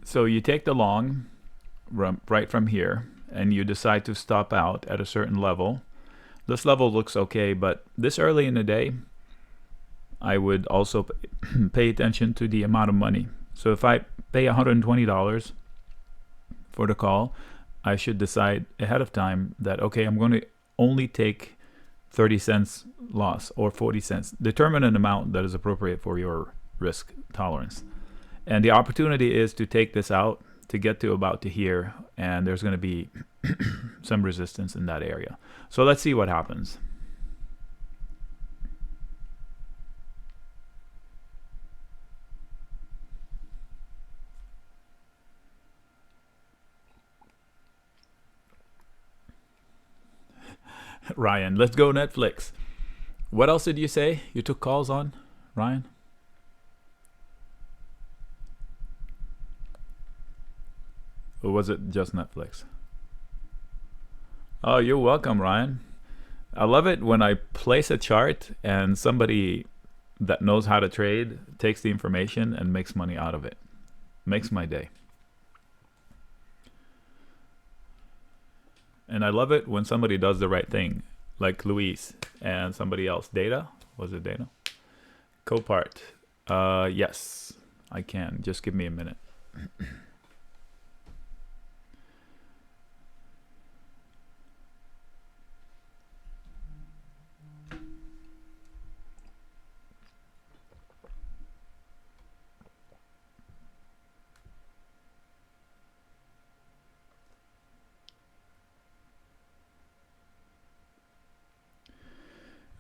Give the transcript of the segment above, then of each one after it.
So you take the long right from here, and you decide to stop out at a certain level. This level looks okay, but this early in the day, I would also pay attention to the amount of money. So if I pay $120 for the call, I should decide ahead of time that, okay, I'm going to only take 30 cents loss or 40 cents. Determine an amount that is appropriate for your risk tolerance. And the opportunity is to take this out to get to about to here, and there's going to be some resistance in that area. So let's see what happens. Ryan, let's go Netflix. What else did you say you took calls on, Ryan? Or was it just Netflix? Oh, you're welcome, Ryan. I love it when I place a chart and somebody that knows how to trade takes the information and makes money out of it. Makes my day. And I love it when somebody does the right thing, like Luis and somebody else. Data? Was it Data? Copart. Yes, I can. Just give me a minute.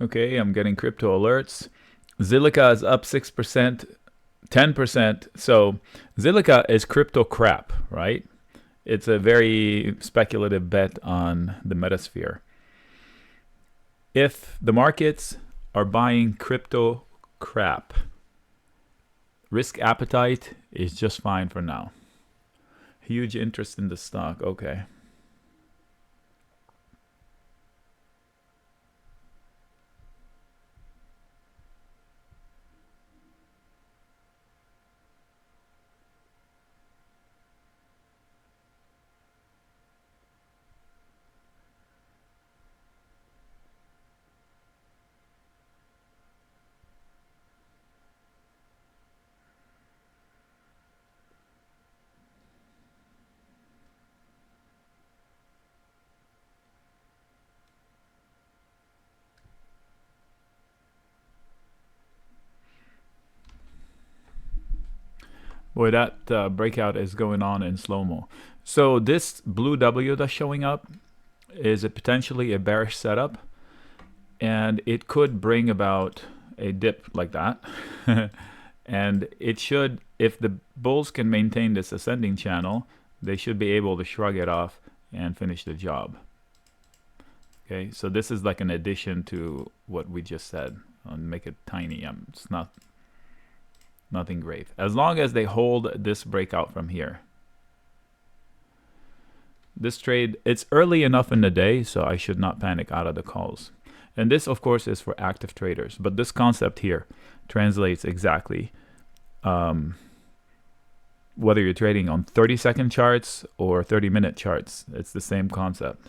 Okay, I'm getting crypto alerts. Zilliqa is up 6%, 10%. So Zilliqa is crypto crap, right? It's a very speculative bet on the metasphere. If the markets are buying crypto crap, risk appetite is just fine for now. Huge interest in the stock. Okay. Boy, that breakout is going on in slow-mo. So this blue W that's showing up is potentially a bearish setup, and it could bring about a dip like that. And it should, if the bulls can maintain this ascending channel, they should be able to shrug it off and finish the job. Okay, so this is like an addition to what we just said. I'll make it tiny. It's not nothing grave. As long as they hold this breakout from here. This trade, it's early enough in the day, so I should not panic out of the calls. And this, of course, is for active traders. But this concept here translates exactly whether you're trading on 30-second charts or 30-minute charts. It's the same concept.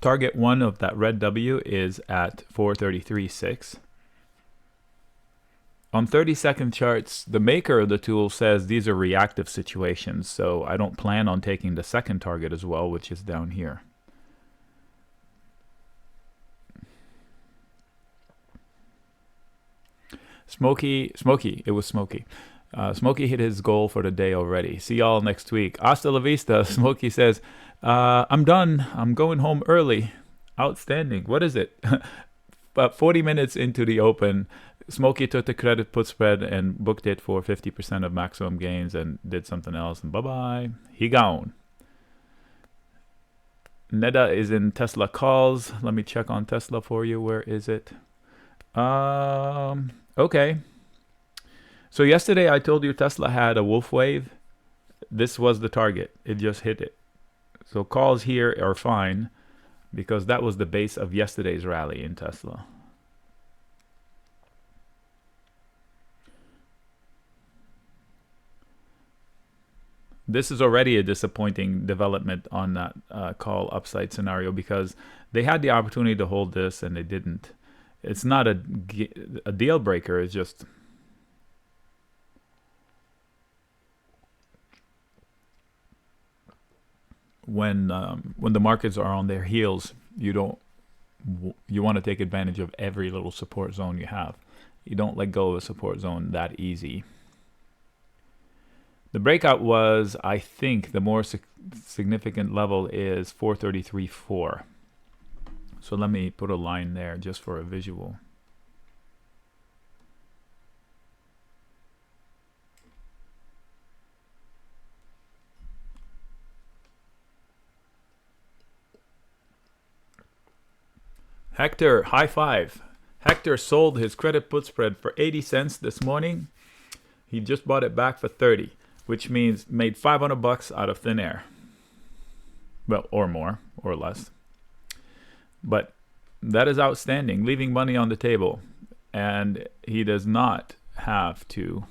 Target 1 of that red W is at 433.6. On 30-second charts, the maker of the tool says these are reactive situations, so I don't plan on taking the second target as well, which is down here. Smokey, it was Smokey. Smokey hit his goal for the day already. See y'all next week. Hasta la vista. Smokey says, I'm done. I'm going home early. Outstanding. What is it? About 40 minutes into the open, Smokey took the credit put spread and booked it for 50% of maximum gains and did something else. And bye-bye. He gone. Neda is in Tesla calls. Let me check on Tesla for you. Where is it? Okay. So yesterday I told you Tesla had a wolf wave. This was the target. It just hit it. So calls here are fine because that was the base of yesterday's rally in Tesla. this is already a disappointing development on that call upside scenario, because they had the opportunity to hold this and they didn't. It's not a deal breaker. It's just when the markets are on their heels, you want to take advantage of every little support zone you have. You don't let go of a support zone that easy. The breakout was, I think, the more significant level is 433.4. So let me put a line there just for a visual. Hector, high five. Hector sold his credit put spread for 80 cents this morning. He just bought it back for 30, which means made $500 out of thin air. Well, or more, or less. But that is outstanding, leaving money on the table. And he does not have to.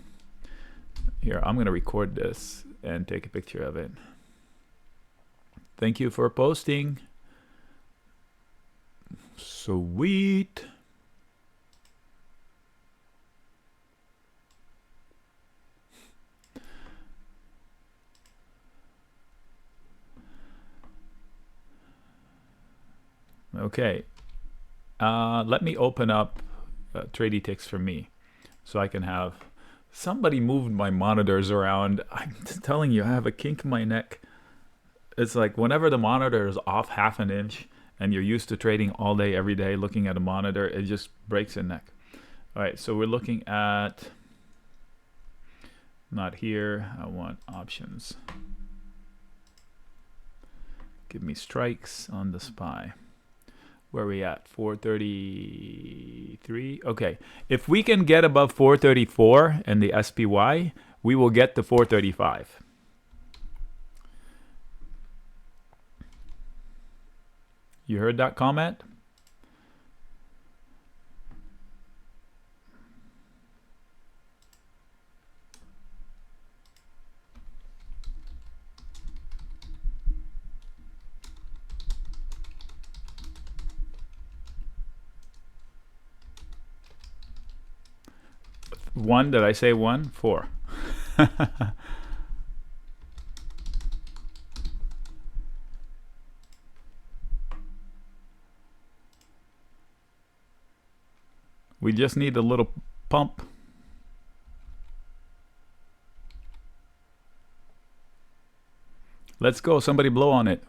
Here, I'm going to record this and take a picture of it. Thank you for posting. Sweet. Okay. Let me open up TradyTix for me so I can have somebody move my monitors around. I'm telling you, I have a kink in my neck. It's like whenever the monitor is off half an inch and you're used to trading all day, every day, looking at a monitor, it just breaks your neck. All right, so we're looking at, not here, I want options. Give me strikes on the SPY. Where are we at? 433. Okay, if we can get above 434 and the SPY, we will get to 435. You heard that comment? One, did I say one? 4. We just need a little pump. Let's go. Somebody blow on it.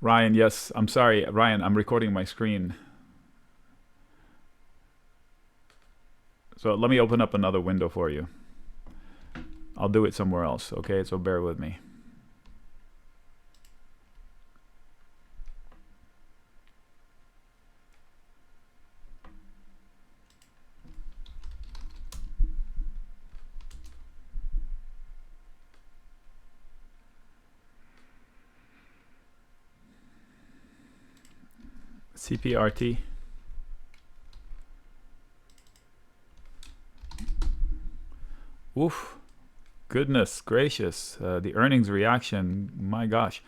Ryan, yes. I'm sorry, Ryan, I'm recording my screen. So let me open up another window for you. I'll do it somewhere else, okay? So bear with me. CPRT. Oof. Goodness gracious. The earnings reaction, my gosh.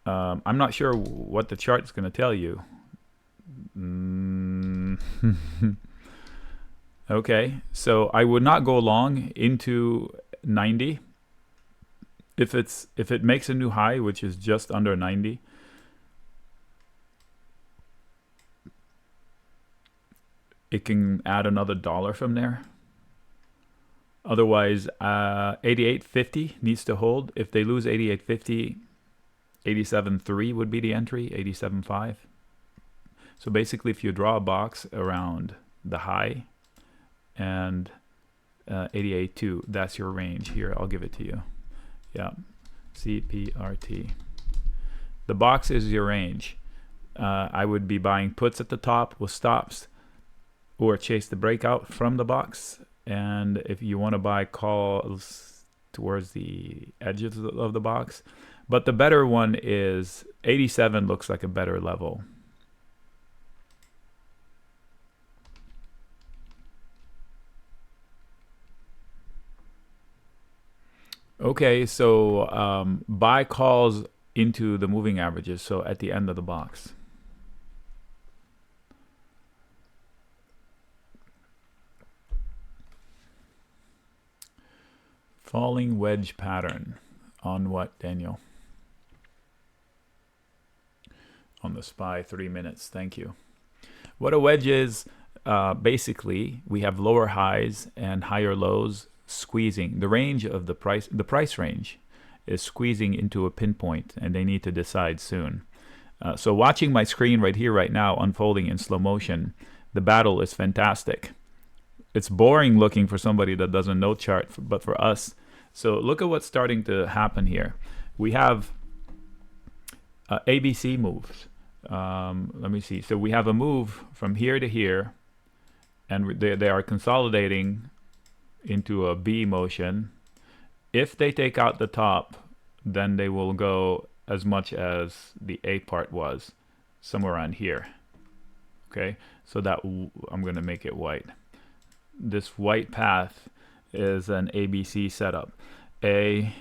I'm not sure what the chart is going to tell you. Okay, so I would not go long into 90. If it makes a new high, which is just under 90, it can add another $1 from there. Otherwise, 88.50 needs to hold. If they lose 88.50, 87.3 would be the entry, 87.5. So basically, if you draw a box around the high and 88.2, that's your range. Here, I'll give it to you. Yeah, CPRT. The box is your range. I would be buying puts at the top with stops, or chase the breakout from the box. And if you want to buy calls towards the edges of the box. But the better one is 87, looks like a better level. Okay, so buy calls into the moving averages, so at the end of the box. Falling wedge pattern. On what, Daniel? On the SPY, 3 minutes. Thank you. What a wedge is, basically, we have lower highs and higher lows squeezing. The range of the price range is squeezing into a pinpoint, and they need to decide soon. So watching my screen right here, right now, unfolding in slow motion, the battle is fantastic. It's boring looking for somebody that doesn't know chart, but for us. So look at what's starting to happen here. We have ABC moves. Let me see. So we have a move from here to here, and they are consolidating into a B motion. If they take out the top, then they will go as much as the A part was, somewhere around here. Okay, so that I'm going to make it white. This white path is an ABC setup. A,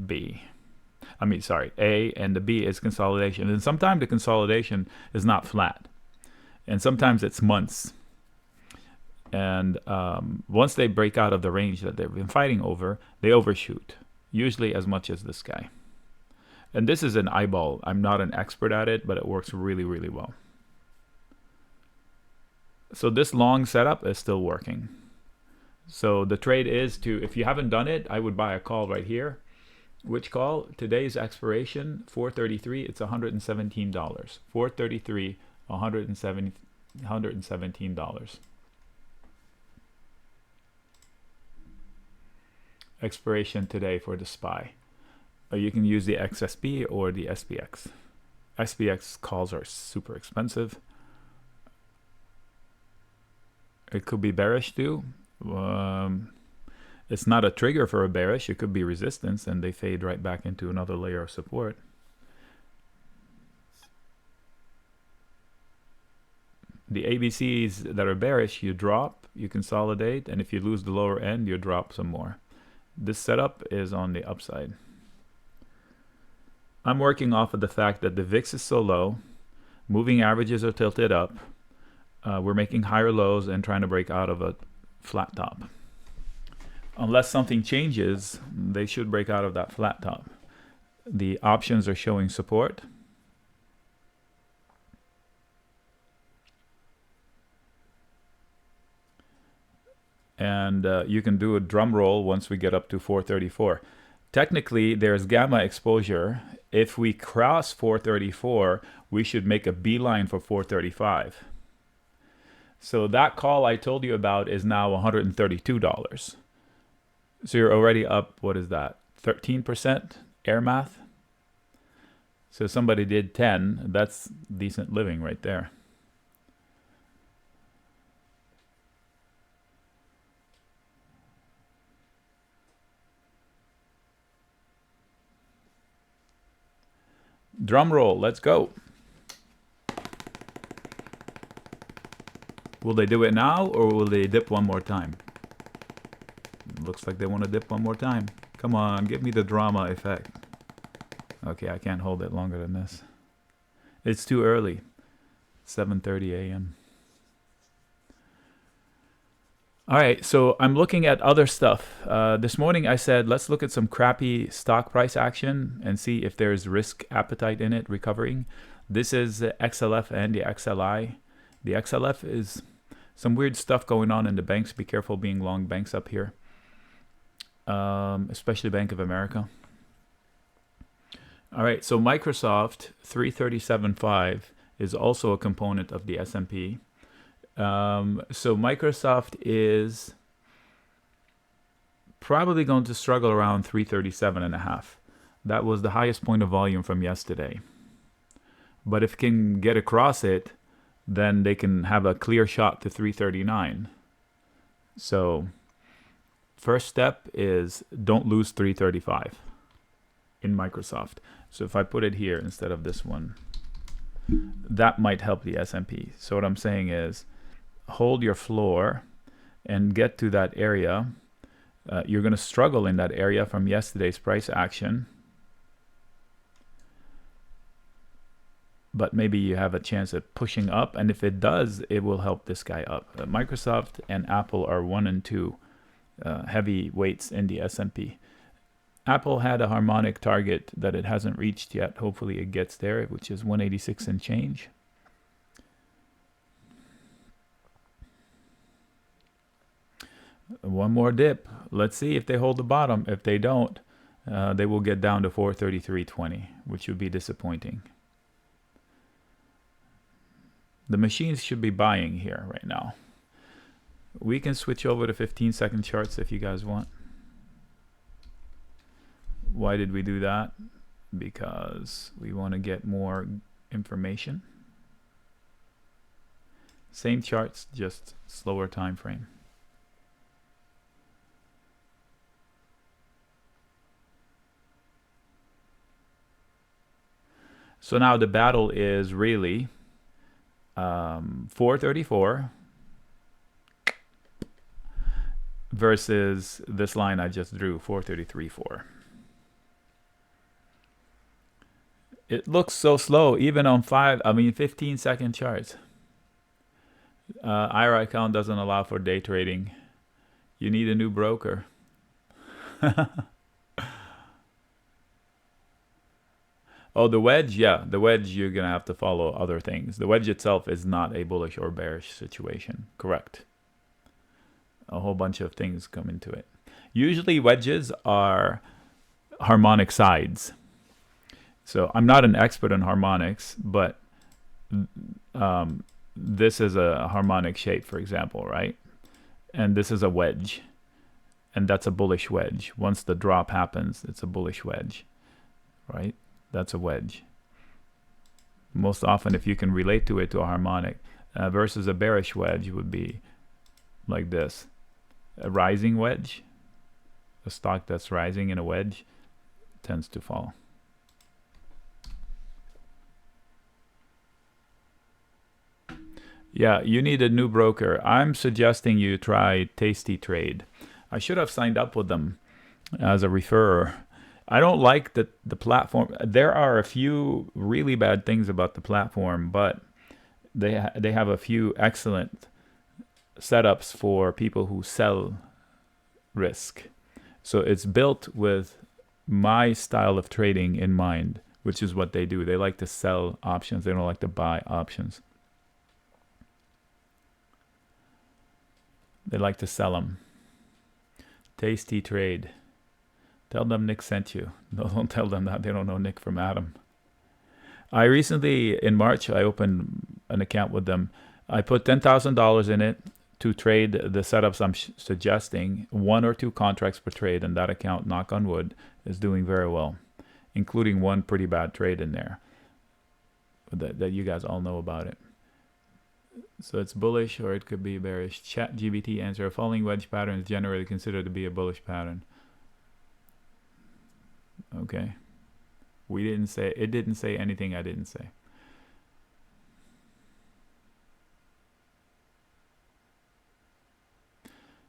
B. I mean, sorry, A and the B is consolidation. And sometimes the consolidation is not flat. And sometimes it's months. And once they break out of the range that they've been fighting over, they overshoot, usually as much as this guy. And this is an eyeball. I'm not an expert at it, but it works really, really well. So this long setup is still working. So the trade is to, if you haven't done it, I would buy a call right here. Which call? Today's expiration, 433, it's $117. 433, $117. Expiration today for the SPY. You can use the XSP or the SPX. SPX calls are super expensive. It could be bearish too. It's not a trigger for a bearish. It could be resistance, and they fade right back into another layer of support. The ABCs that are bearish, you drop, you consolidate, and if you lose the lower end, you drop some more. This setup is on the upside. I'm working off of the fact that the VIX is so low, moving averages are tilted up, we're making higher lows and trying to break out of a flat top. Unless something changes, they should break out of that flat top. The options are showing support. And you can do a drum roll once we get up to 434. Technically, there's gamma exposure. If we cross 434, we should make a beeline for 435. So that call I told you about is now $132. So you're already up, what is that, 13% air math? So somebody did 10, that's decent living right there. Drum roll, let's go. Will they do it now, or will they dip one more time? Looks like they want to dip one more time. Come on, give me the drama effect. Okay, I can't hold it longer than this. It's too early. 7:30 a.m. All right, so I'm looking at other stuff. This morning I said, let's look at some crappy stock price action and see if there's risk appetite in it recovering. This is the XLF and the XLI. The XLF is some weird stuff going on in the banks. Be careful being long banks up here, especially Bank of America. All right, so Microsoft 337.5 is also a component of the S&P. So Microsoft is probably going to struggle around 337.5. That was the highest point of volume from yesterday. But if it can get across it, then they can have a clear shot to 339. So first step is don't lose 335 in Microsoft. So if I put it here instead of this one, that might help the S&P. So what I'm saying is hold your floor and get to that area You're going to struggle in that area from yesterday's price action. But maybe you have a chance at pushing up, and if it does, it will help this guy up. Microsoft and Apple are 1 and 2 heavy weights in the S&P. Apple had a harmonic target that it hasn't reached yet. Hopefully it gets there, which is 186 and change. One more dip. Let's see if they hold the bottom. If they don't, they will get down to 433.20, which would be disappointing. The machines should be buying here right now. We can switch over to 15-second charts if you guys want. Why did we do that? Because we want to get more information. Same charts, just slower time frame. So now the battle is really 434 versus this line I just drew, 433.4. It looks so slow, even on 15-second charts. IRA account doesn't allow for day trading. You need a new broker. Oh, the wedge? Yeah, the wedge, you're going to have to follow other things. The wedge itself is not a bullish or bearish situation. Correct. A whole bunch of things come into it. Usually wedges are harmonic sides. So I'm not an expert in harmonics, but this is a harmonic shape, for example, right? And this is a wedge. And that's a bullish wedge. Once the drop happens, it's a bullish wedge, right? That's a wedge. Most often, if you can relate to it to a harmonic, versus a bearish wedge would be like this. A rising wedge, a stock that's rising in a wedge, tends to fall. Yeah, you need a new broker. I'm suggesting you try Tasty Trade. I should have signed up with them as a referrer. I don't like the platform. There are a few really bad things about the platform, but they have a few excellent setups for people who sell risk. So it's built with my style of trading in mind, which is what they do. They like to sell options. They don't like to buy options. They like to sell them. Tasty Trade. Tell them Nick sent you. No, don't tell them that. They don't know Nick from Adam. I recently, in March, I opened an account with them. I put $10,000 in it to trade the setups I'm suggesting. 1 or 2 contracts per trade, and that account, knock on wood, is doing very well, including one pretty bad trade in there that you guys all know about it. So it's bullish or it could be bearish. ChatGPT answer: a falling wedge pattern is generally considered to be a bullish pattern. Okay. It didn't say anything I didn't say.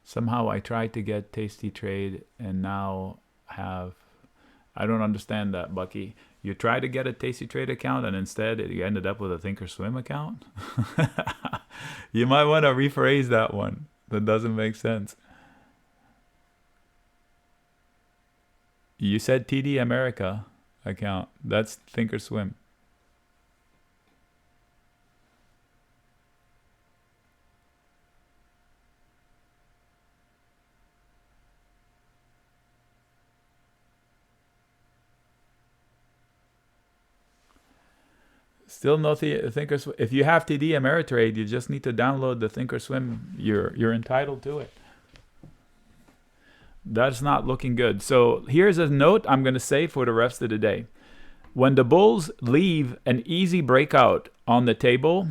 Somehow I tried to get Tasty Trade and now I don't understand that, Bucky. You tried to get a Tasty Trade account and instead you ended up with a Thinkorswim account? You might want to rephrase that one. That doesn't make sense. You said TD America account. That's Thinkorswim. Still no Thinkorswim. If you have TD Ameritrade, you just need to download the Thinkorswim. You're entitled to it. That's not looking good. So here's a note I'm going to say for the rest of the day. When the bulls leave an easy breakout on the table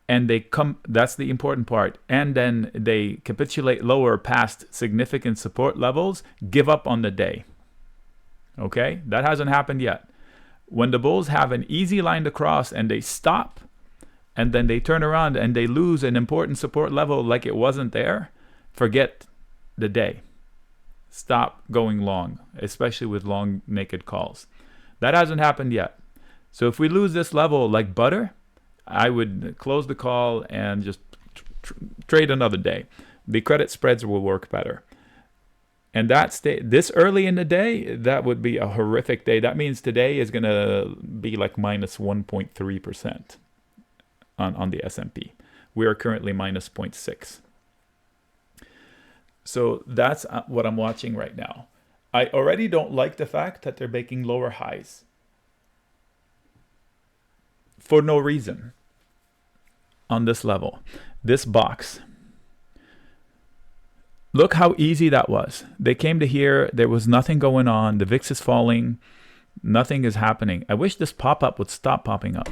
and they come, that's the important part, and then they capitulate lower past significant support levels, give up on the day. Okay? That hasn't happened yet. When the bulls have an easy line to cross and they stop and then they turn around and they lose an important support level like it wasn't there, forget the day. stop going long, especially with long naked calls. That hasn't happened yet. So if we lose this level like butter, I would close the call and just trade another day. The credit spreads will work better. And that's this early in the day, that would be a horrific day. That means today is going to be like minus 1.3% on the S&P. We are currently minus 0.6. So that's what I'm watching right now. I already don't like the fact that they're making lower highs for no reason on this level. This box. Look how easy that was. They came to here. There was nothing going on. The VIX is falling. Nothing is happening. I wish this pop-up would stop popping up.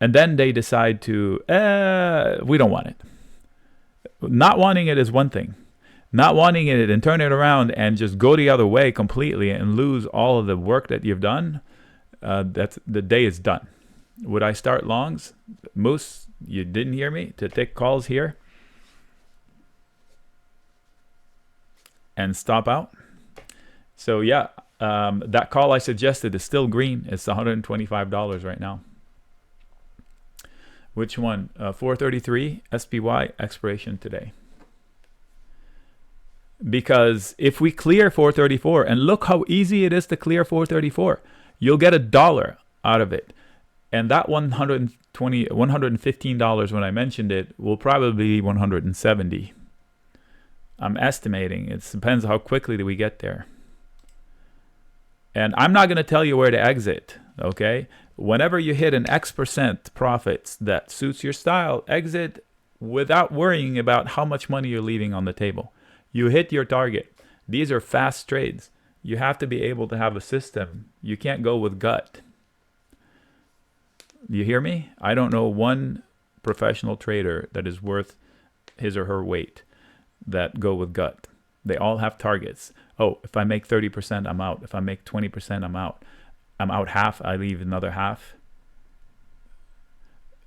And then they decide to, we don't want it. Not wanting it is one thing. Not wanting it and turn it around and just go the other way completely and lose all of the work that you've done, that's the day is done. Would I start longs? Moose, you didn't hear me, to take calls here and stop out. So yeah, that call I suggested is still green. It's $125 right now. Which one? 433 SPY expiration today. Because if we clear 434, and look how easy it is to clear 434, you'll get $1 out of it. And that $115 when I mentioned it will probably be $170. I'm estimating. It depends how quickly do we get there. And I'm not going to tell you where to exit, okay? Whenever you hit an X% profits that suits your style, exit without worrying about how much money you're leaving on the table. You hit your target. These are fast trades. You have to be able to have a system. You can't go with gut. You hear me? I don't know one professional trader that is worth his or her weight that go with gut. They all have targets. Oh, if I make 30%, I'm out. If I make 20%, I'm out. I'm out half, I leave another half.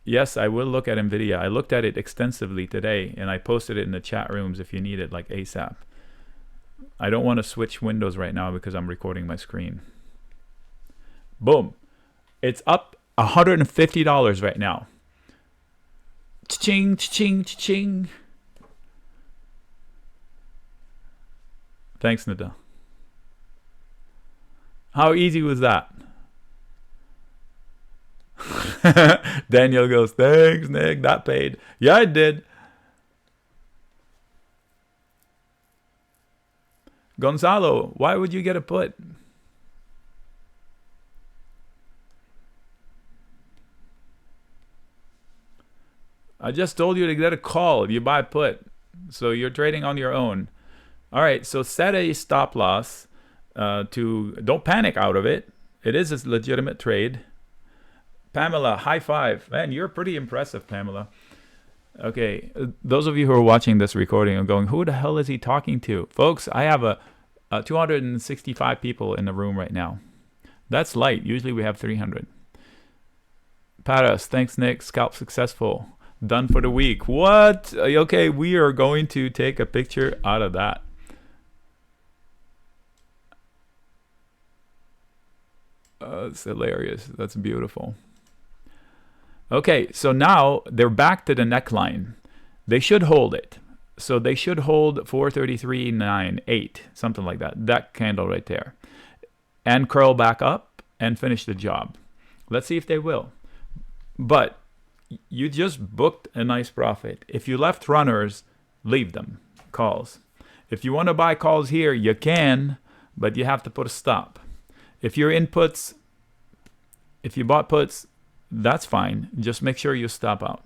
Yes, I will look at NVIDIA. I looked at it extensively today, and I posted it in the chat rooms if you need it, like ASAP. I don't want to switch windows right now because I'm recording my screen. Boom. It's up $150 right now. Cha-ching, cha-ching, cha-ching. Thanks, Nida. How easy was that? Daniel goes, thanks, Nick. That paid. Yeah, it did. Gonzalo, why would you get a put? I just told you to get a call if you buy put. So you're trading on your own. All right, so set a stop loss. Don't panic out of it. It is a legitimate trade. Pamela, high five. Man, you're pretty impressive, Pamela. Okay, those of you who are watching this recording are going, who the hell is he talking to? Folks, I have a 265 people in the room right now. That's light. Usually we have 300. Paras, thanks, Nick. Scalp successful. Done for the week. What? Okay, we are going to take a picture out of that. It's hilarious. That's beautiful. Okay, so now they're back to the neckline. They should hold it. So they should hold 433.98, something like that. That candle right there. And curl back up and finish the job. Let's see if they will. But you just booked a nice profit. If you left runners, leave them. Calls. If you want to buy calls here, you can, but you have to put a stop. If your inputs, if you bought puts, that's fine. Just make sure you stop out.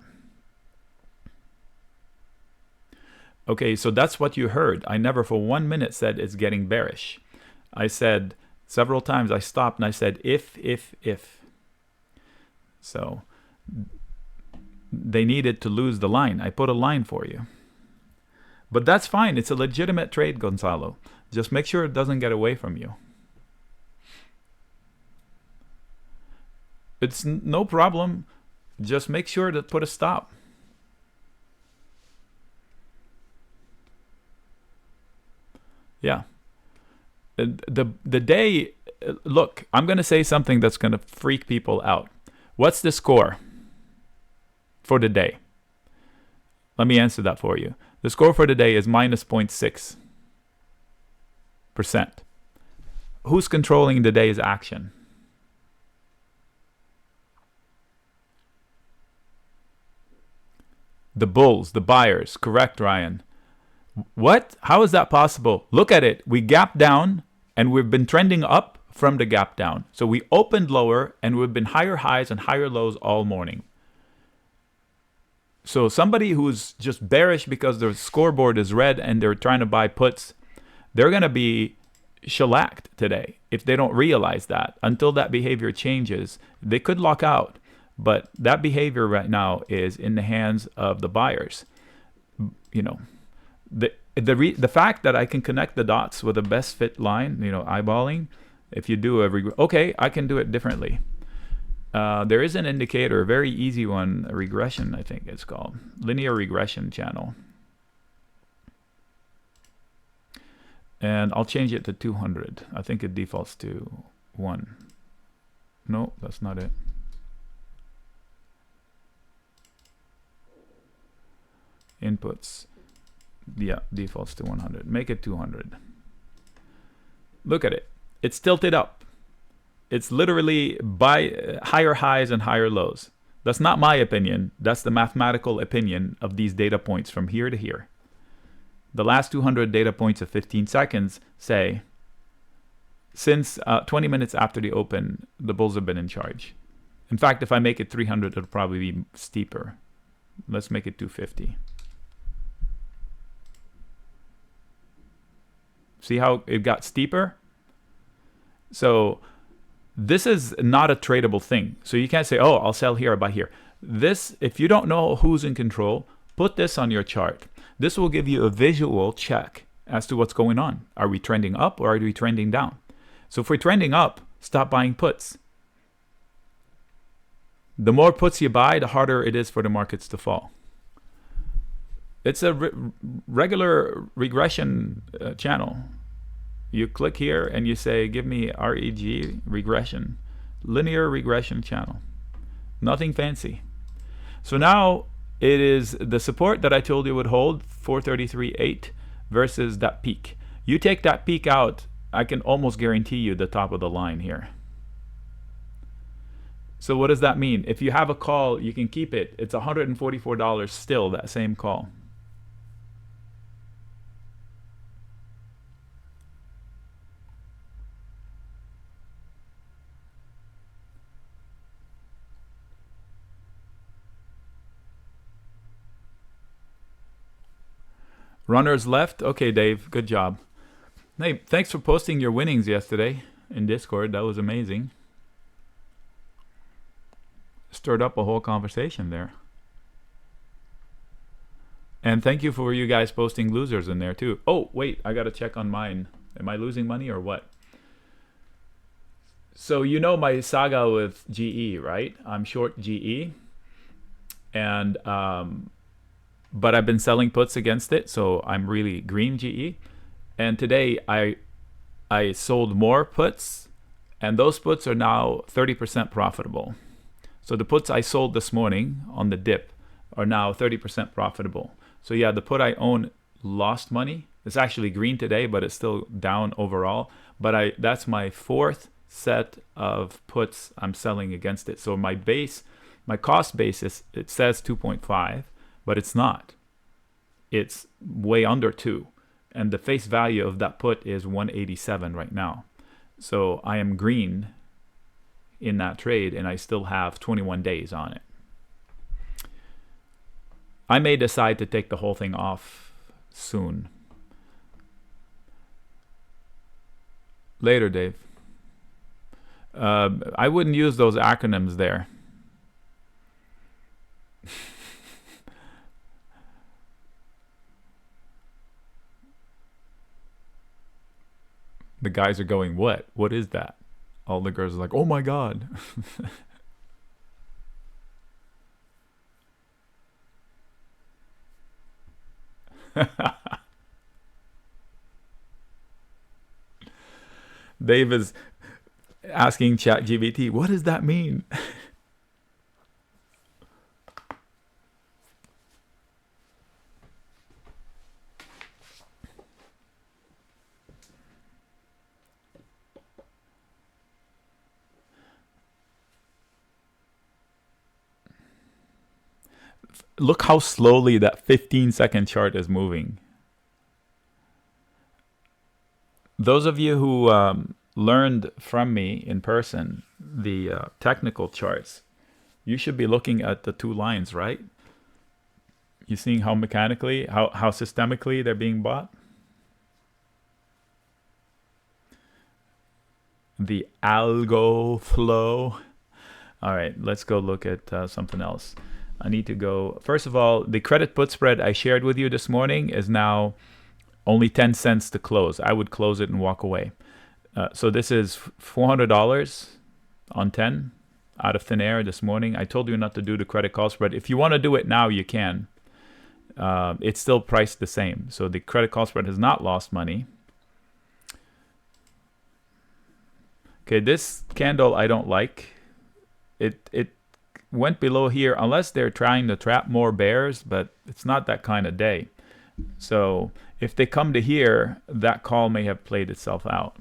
Okay, so that's what you heard. I never for 1 minute said it's getting bearish. I said several times, I stopped and I said if. So they needed to lose the line. I put a line for you. But that's fine. It's a legitimate trade, Gonzalo. Just make sure it doesn't get away from you. It's no problem. Just make sure to put a stop. Yeah. The day, look, I'm going to say something that's going to freak people out. What's the score for the day? Let me answer that for you. The score for the day is minus 0.6%. Who's controlling the day's action? The bulls, the buyers. Correct, Ryan. What? How is that possible? Look at it. We gapped down and we've been trending up from the gap down. So we opened lower and we've been higher highs and higher lows all morning. So somebody who's just bearish because their scoreboard is red and they're trying to buy puts, they're going to be shellacked today if they don't realize that. Until that behavior changes, they could lock out. But that behavior right now is in the hands of the buyers. You know, the fact that I can connect the dots with a best fit line, you know, eyeballing, if you do okay, I can do it differently. There is an indicator, a very easy one, a regression, I think it's called, linear regression channel. And I'll change it to 200. I think it defaults to 1. No, that's not it. Inputs. Yeah, defaults to 100. Make it 200. Look at it. It's tilted up. It's literally by higher highs and higher lows. That's not my opinion. That's the mathematical opinion of these data points from here to here. The last 200 data points of 15 seconds say, since 20 minutes after the open, the bulls have been in charge. In fact, if I make it 300, it'll probably be steeper. Let's make it 250. See how it got steeper? So this is not a tradable thing. So you can't say, oh, I'll sell here or buy here. This, if you don't know who's in control, put this on your chart. This will give you a visual check as to what's going on. Are we trending up or are we trending down? So if we're trending up, stop buying puts. The more puts you buy, the harder it is for the markets to fall. It's a regular regression channel. You click here and you say, give me REG, regression, linear regression channel. Nothing fancy. So now it is the support that I told you would hold, 433.8 versus that peak. You take that peak out, I can almost guarantee you the top of the line here. So what does that mean? If you have a call, you can keep it. It's $144 still, that same call. Runners left. Okay, Dave, good job. Hey, thanks for posting your winnings yesterday in Discord. That was amazing. Stirred up a whole conversation there. And thank you for you guys posting losers in there too. Oh, wait, I got to check on mine. Am I losing money or what? So you know my saga with GE, right? I'm short GE. And but I've been selling puts against it, so I'm really green GE. And today I sold more puts, and those puts are now 30% profitable. So the puts I sold this morning on the dip are now 30% profitable. So yeah, the put I own lost money. It's actually green today, but it's still down overall. But that's my fourth set of puts I'm selling against it. So my cost basis, it says 2.5. But it's not. It's way under 2. And the face value of that put is 187 right now. So I am green in that trade, and I still have 21 days on it. I may decide to take the whole thing off soon. Later, Dave. I wouldn't use those acronyms there. The guys are going, what? What is that? All the girls are like, oh my God. Dave is asking ChatGPT, what does that mean? Look how slowly that 15-second chart is moving. Those of you who learned from me in person the technical charts, you should be looking at the two lines, right? You seeing how mechanically, how systemically they're being bought? The algo flow. All right, let's go look at something else. I need to go. First of all, the credit put spread I shared with you this morning is now only 10 cents to close. I would close it and walk away. So this is $400 on 10 out of thin air this morning. I told you not to do the credit call spread. If you want to do it now, you can. It's still priced the same. So the credit call spread has not lost money. Okay, this candle I don't like. It went below here unless they're trying to trap more bears, but it's not that kind of day. So if they come to here, that call may have played itself out.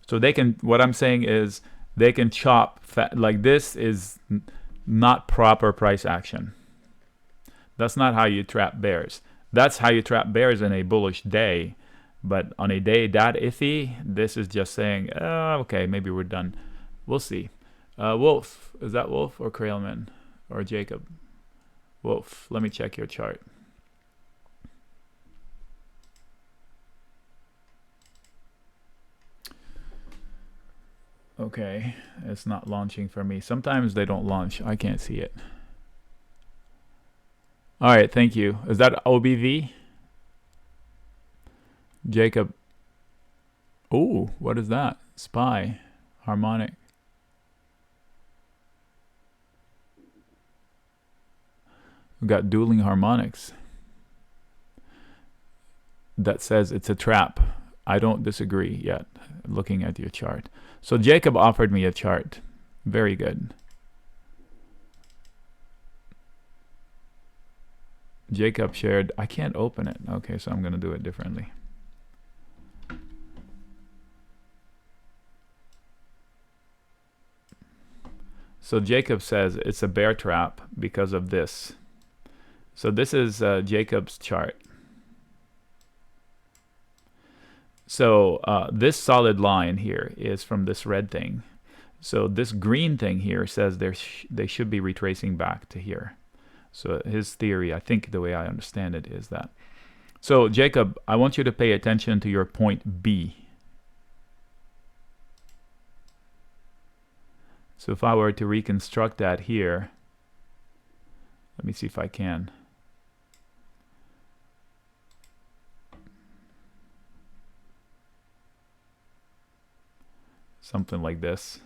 So they can, what I'm saying is they can chop, like this is not proper price action. That's not how you trap bears. That's how you trap bears in a bullish day. But on a day that iffy, this is just saying, okay, maybe we're done. We'll see. Wolf, is that Wolf or Krailman or Jacob? Wolf, let me check your chart. Okay, it's not launching for me. Sometimes they don't launch. I can't see it. All right, thank you. Is that OBV? Jacob. Oh, what is that? SPY, harmonic. We've got dueling harmonics. That says it's a trap. I don't disagree yet, looking at your chart. So Jacob offered me a chart. Very good. Jacob shared, I can't open it. Okay, so I'm going to do it differently. So Jacob says it's a bear trap because of this. So this is Jacob's chart. So this solid line here is from this red thing. So this green thing here says they should be retracing back to here. So his theory, I think the way I understand it, is that. So Jacob, I want you to pay attention to your point B. So if I were to reconstruct that here, let me see if I can. Something like this.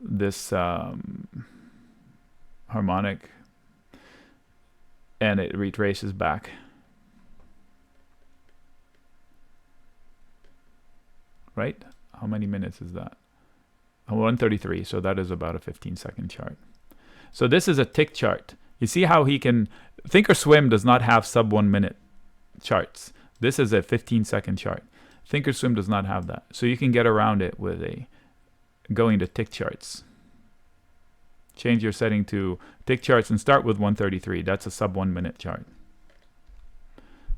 This harmonic, and it retraces back. Right? How many minutes is that? 133, so that is about a 15-second chart. So this is a tick chart. You see how he can, Thinkorswim does not have sub 1 minute charts. This is a 15-second chart. Thinkorswim does not have that. So you can get around it with going to tick charts. Change your setting to tick charts and start with 133. That's a sub 1 minute chart.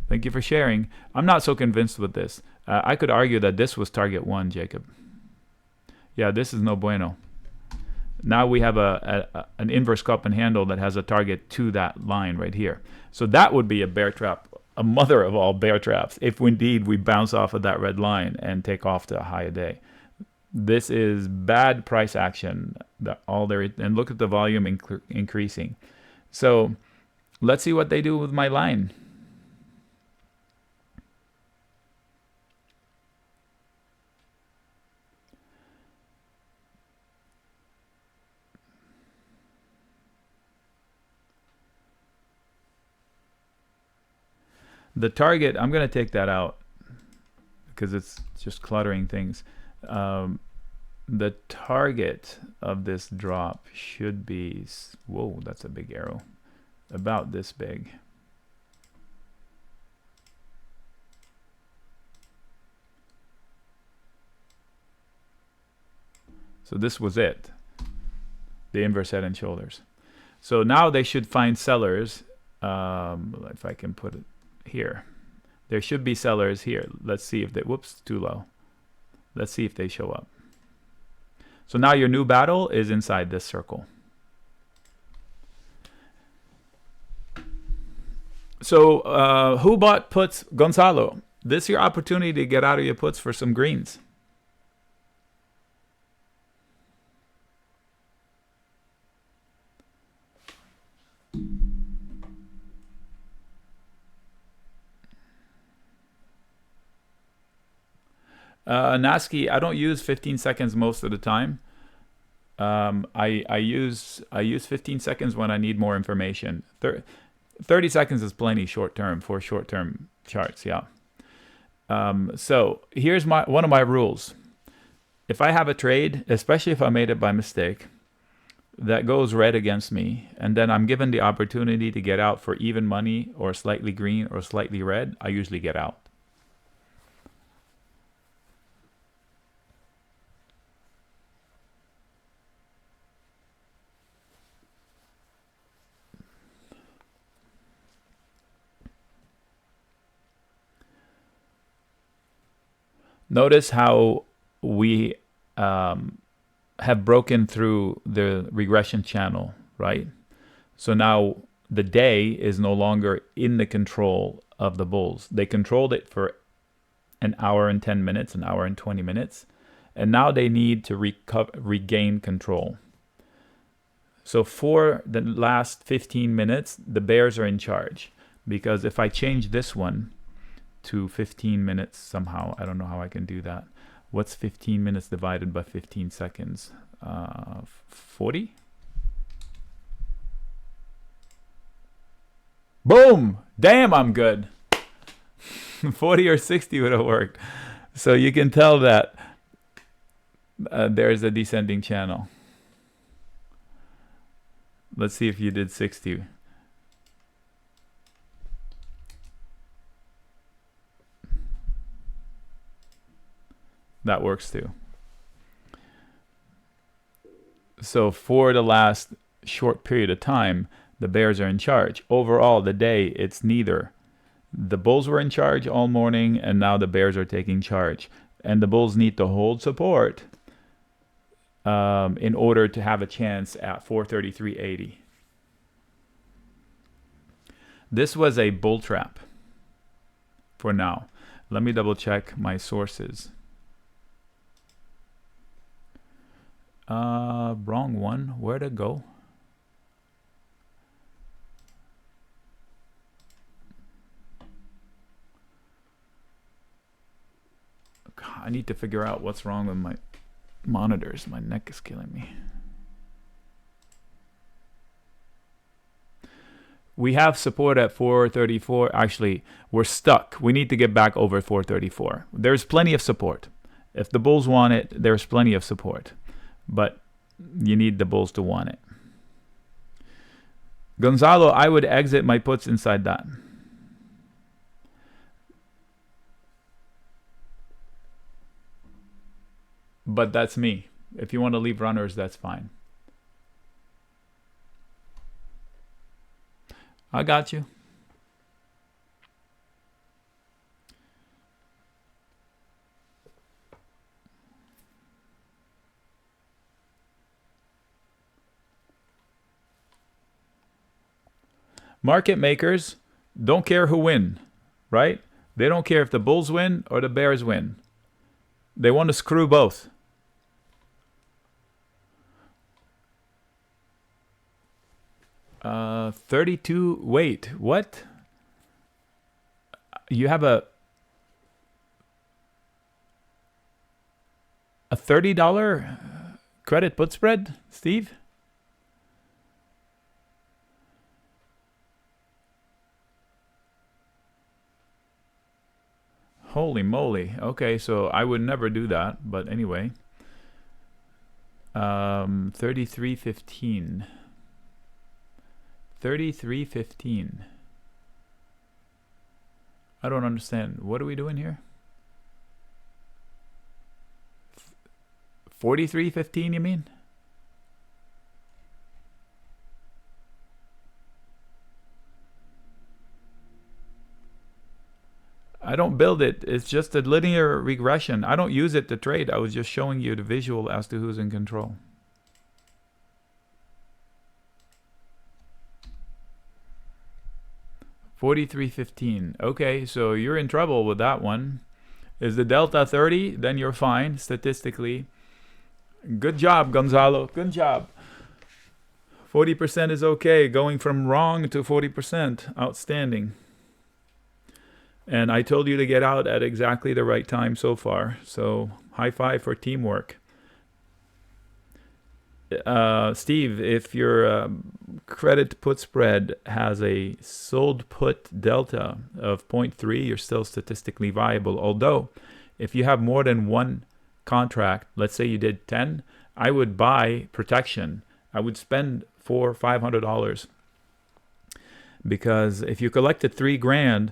Thank you for sharing. I'm not so convinced with this. I could argue that this was target 1, Jacob. Yeah, this is no bueno. Now we have an inverse cup and handle that has a target to that line right here. So that would be a bear trap, a mother of all bear traps, if indeed we bounce off of that red line and take off to a higher day. This is bad price action. And look at the volume increasing. So let's see what they do with my line. The target, I'm going to take that out because it's just cluttering things. The target of this drop should be, whoa, that's a big arrow, about this big. So this was it, the inverse head and shoulders. So now they should find sellers. If I can put it here, there should be sellers here. Let's see if they, whoops, too low. Let's see if they show up. So now your new battle is inside this circle. So who bought puts? Gonzalo, this is your opportunity to get out of your puts for some greens. Nasky, I don't use 15 seconds most of the time. I use 15 seconds when I need more information. 30 seconds is plenty short term for short term charts. Yeah. So here's one of my rules. If I have a trade, especially if I made it by mistake, that goes red against me, and then I'm given the opportunity to get out for even money or slightly green or slightly red, I usually get out. Notice how we have broken through the regression channel, right? So now the day is no longer in the control of the bulls. They controlled it for an hour and 10 minutes, an hour and 20 minutes, and now they need to regain control. So for the last 15 minutes, the bears are in charge, because if I change this one to 15 minutes somehow, I don't know how I can do that. What's 15 minutes divided by 15 seconds? 40? Boom! Damn, I'm good. 40 or 60 would have worked. So you can tell that there's a descending channel. Let's see if you did 60. That works too. So for the last short period of time, the bears are in charge. Overall, the day, it's neither. The bulls were in charge all morning, and now the bears are taking charge. And the bulls need to hold support in order to have a chance at 433.80. This was a bull trap for now. Let me double check my sources. Wrong one. Where'd it go? I need to figure out what's wrong with my monitors. My neck is killing me. We have support at 434. Actually, we're stuck. We need to get back over 434. There's plenty of support. If the bulls want it, there's plenty of support. But you need the bulls to want it. Gonzalo, I would exit my puts inside that. But that's me. If you want to leave runners, that's fine. I got you. Market makers don't care who win, right? They don't care if the bulls win or the bears win. They want to screw both. Uh, 32. Wait, what? You have a $30 credit put spread, Steve? Holy moly. Okay, so I would never do that, but anyway. 33.15. 33.15. I don't understand. What are we doing here? 43.15, you mean? I don't build it. It's just a linear regression. I don't use it to trade. I was just showing you the visual as to who's in control. $43.15. Okay, so you're in trouble with that one. Is the delta 30? Then you're fine statistically. Good job, Gonzalo. Good job. 40% is okay. Going from wrong to 40%. Outstanding. And I told you to get out at exactly the right time so far. So high five for teamwork. Steve, if your credit put spread has a sold put delta of 0.3, you're still statistically viable. Although, if you have more than one contract, let's say you did 10, I would buy protection. I would spend $400 or $500, because if you collected $3,000,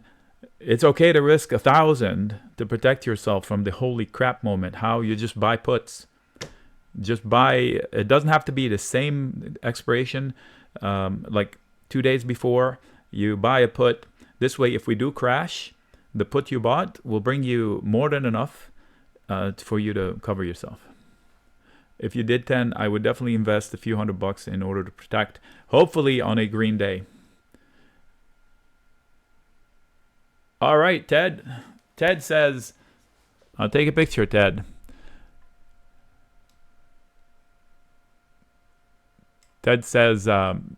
it's okay to risk $1,000 to protect yourself from the holy crap moment. How you just buy puts. Just buy. It doesn't have to be the same expiration. Like 2 days before, you buy a put. This way, if we do crash, the put you bought will bring you more than enough for you to cover yourself. If you did 10, I would definitely invest a few $100 in order to protect, hopefully on a green day. All right, Ted. Ted says, I'll take a picture, Ted. Ted says,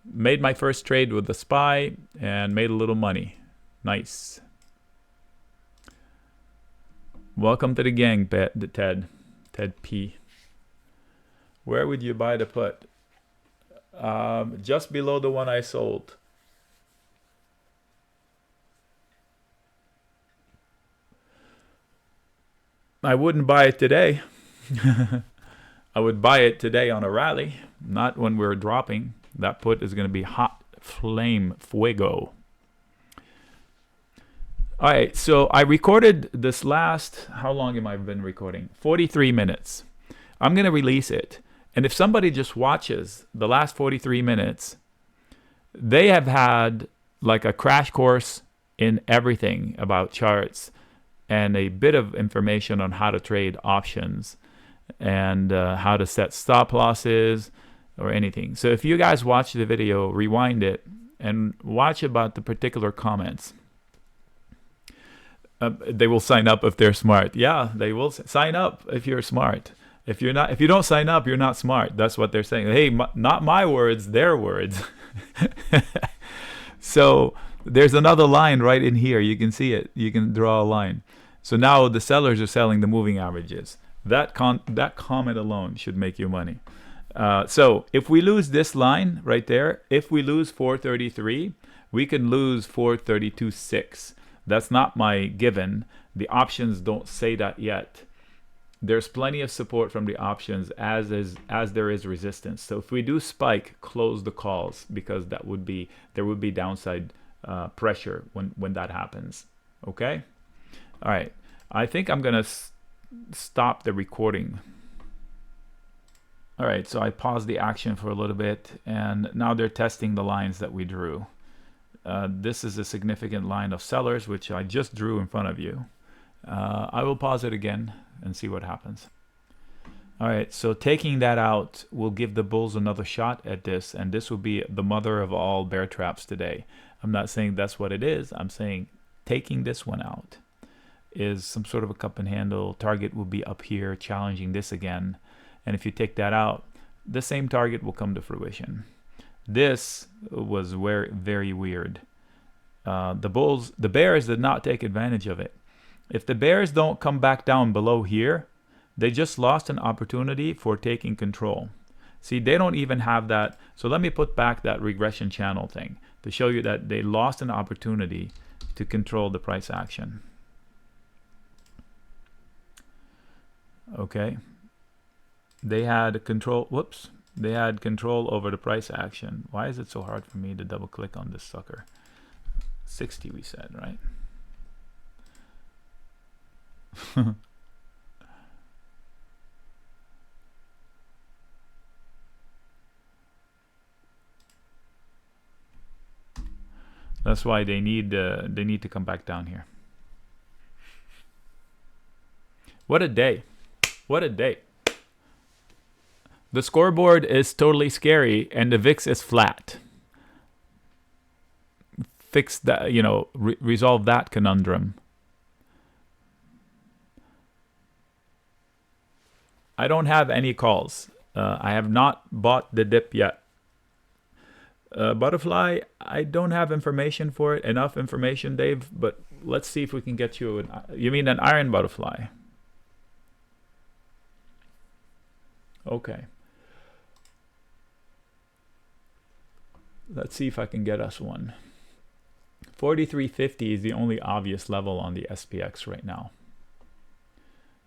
made my first trade with the SPY and made a little money. Nice. Welcome to the gang, Ted. Ted P. Where would you buy the put? Just below the one I sold. I wouldn't buy it today. I would buy it today on a rally, not when we're dropping. That put is going to be hot flame fuego. All right, so I recorded this last, how long have I been recording? 43 minutes. I'm going to release it. And if somebody just watches the last 43 minutes, they have had like a crash course in everything about charts, and a bit of information on how to trade options and how to set stop losses or anything. So if you guys watch the video, rewind it and watch about the particular comments. They will sign up if they're smart. Yeah, they will sign up if you're smart. If you're not, if you don't sign up, you're not smart. That's what they're saying. Hey, not my words, their words. So there's another line right in here. You can see it. You can draw a line. So now the sellers are selling the moving averages. That comment alone should make you money. So if we lose this line right there, if we lose 433, we can lose 432.6. That's not my given. The options don't say that yet. There's plenty of support from the options as there is resistance. So if we do spike, close the calls, because there would be downside pressure when that happens. Okay. All right, I think I'm gonna stop the recording. All right, so I paused the action for a little bit, and now they're testing the lines that we drew. This is a significant line of sellers, which I just drew in front of you. I will pause it again and see what happens. All right, so taking that out will give the bulls another shot at this, and this will be the mother of all bear traps today. I'm not saying that's what it is. I'm saying taking this one out is some sort of a cup and handle. Target will be up here challenging this again, and if you take that out, the same target will come to fruition. This was very weird. The bears did not take advantage of it. If the bears don't come back down below here, they just lost an opportunity for taking control. See, they don't even have that. So let me put back that regression channel thing to show you that they lost an opportunity to control the price action. Okay. They had control. Whoops. They had control over the price action. Why is it so hard for me to double click on this sucker? 60 we said, right? That's why they need to come back down here. What a day. What a day. The scoreboard is totally scary and the VIX is flat. Fix that, you know, resolve that conundrum. I don't have any calls. I have not bought the dip yet. Butterfly, I don't have information for it. Enough information, Dave, but let's see if we can get you you mean an iron butterfly? Okay. Let's see if I can get us one. 43.50 is the only obvious level on the SPX right now.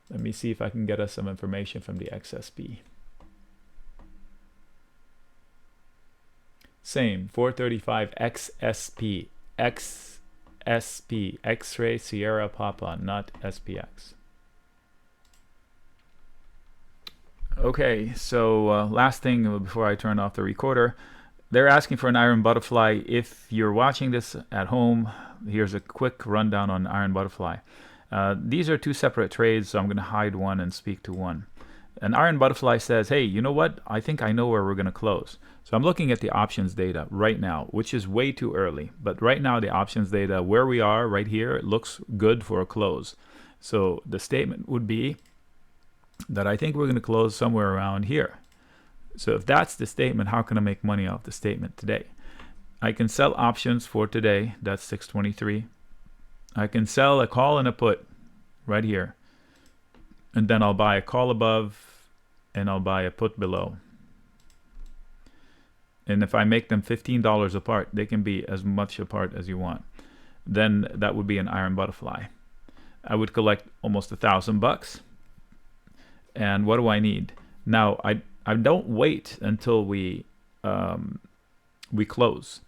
Let me see if I can get us some information from the XSP. Same, 435 XSP, XSP, X-ray Sierra Papa, not SPX. Okay, so last thing before I turn off the recorder. They're asking for an iron butterfly. If you're watching this at home, here's a quick rundown on iron butterfly. These are two separate trades, so I'm going to hide one and speak to one. An iron butterfly says, hey, you know what? I think I know where we're going to close. So I'm looking at the options data right now, which is way too early. But right now, the options data, where we are right here, it looks good for a close. So the statement would be that I think we're going to close somewhere around here. So if that's the statement, how can I make money off the statement today? I can sell options for today. That's 623. I can sell a call and a put right here. And then I'll buy a call above and I'll buy a put below. And if I make them $15 apart, they can be as much apart as you want. Then that would be an iron butterfly. I would collect almost $1,000. And what do I need? Now, I don't wait until we close.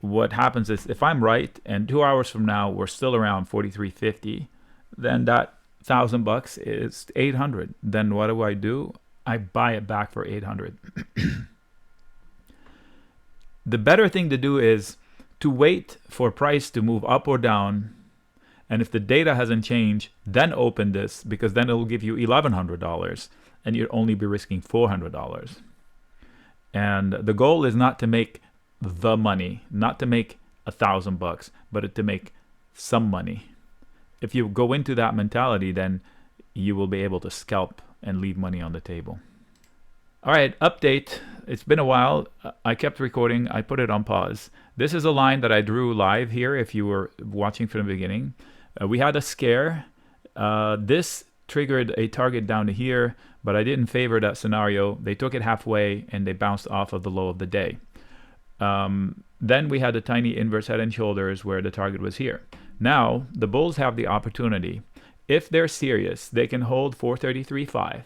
What happens is if I'm right and 2 hours from now we're still around 43.50, then that $1,000 is 800. Then what do? I buy it back for 800. The better thing to do is to wait for price to move up or down, and if the data hasn't changed, then open this, because then it'll give you $1,100 and you'd only be risking $400. And the goal is not to make the money, not to make $1,000, but to make some money. If you go into that mentality, then you will be able to scalp and leave money on the table. All right, update. It's been a while. I kept recording. I put it on pause. This is a line that I drew live here if you were watching from the beginning. We had a scare. This triggered a target down to here, but I didn't favor that scenario. They took it halfway and they bounced off of the low of the day. Then we had a tiny inverse head and shoulders where the target was here. Now, the bulls have the opportunity. If they're serious, they can hold 433.5.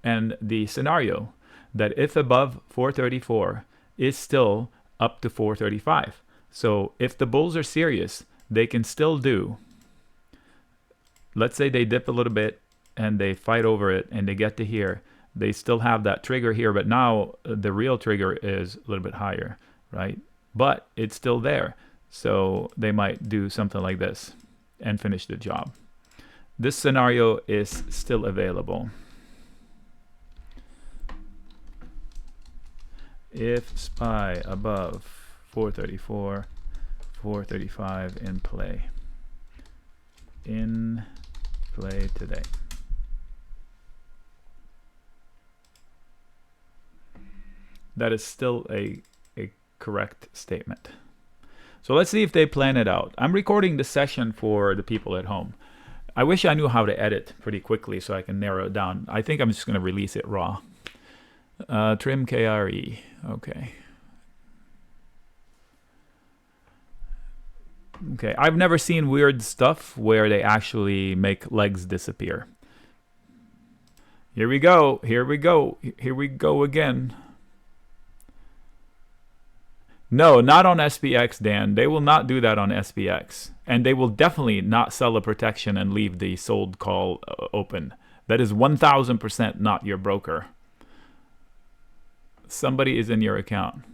And the scenario that if above 434 is still up to 435. So if the bulls are serious, they can still do, let's say they dip a little bit and they fight over it and they get to here. They still have that trigger here, but now the real trigger is a little bit higher, right? But it's still there. So they might do something like this and finish the job. This scenario is still available. If SPY above 434, 435 in play. In play today. That is still a correct statement. So let's see if they plan it out. I'm recording the session for the people at home. I wish I knew how to edit pretty quickly so I can narrow it down. I think I'm just going to release it raw. Trim KRE. Okay. Okay, I've never seen weird stuff where they actually make legs disappear. Here we go. Here we go. Here we go again. No, not on SPX, Dan. They will not do that on SPX. And they will definitely not sell a protection and leave the sold call open. That is 1000% not your broker. Somebody is in your account.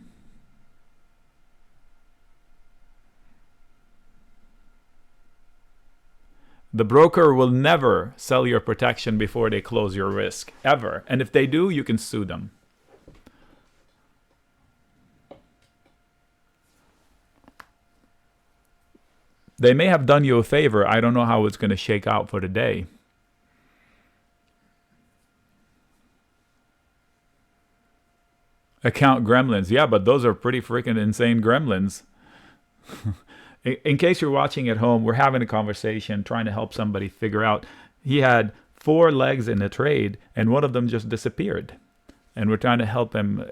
The broker will never sell your protection before they close your risk, ever. And if they do, you can sue them. They may have done you a favor. I don't know how it's going to shake out for the day. Account gremlins. Yeah, but those are pretty freaking insane gremlins. In case you're watching at home, we're having a conversation trying to help somebody figure out. He had 4 legs in a trade, and one of them just disappeared. And we're trying to help him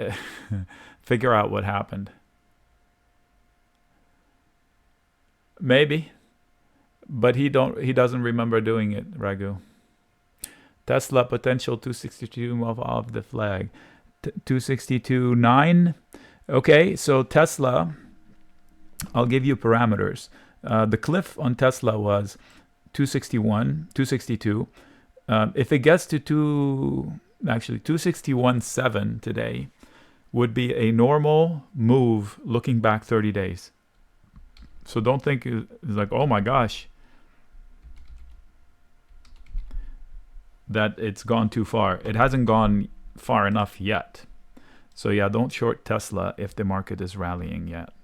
figure out what happened. Maybe, but he doesn't remember doing it, Raghu. Tesla potential 262 off the flag. 262.9. Okay, so Tesla, I'll give you parameters. The cliff on Tesla was 262. If it gets to 261.7 today, would be a normal move looking back 30 days. So don't think it's like, oh my gosh, that it's gone too far. It hasn't gone far enough yet. So yeah, don't short Tesla if the market is rallying yet.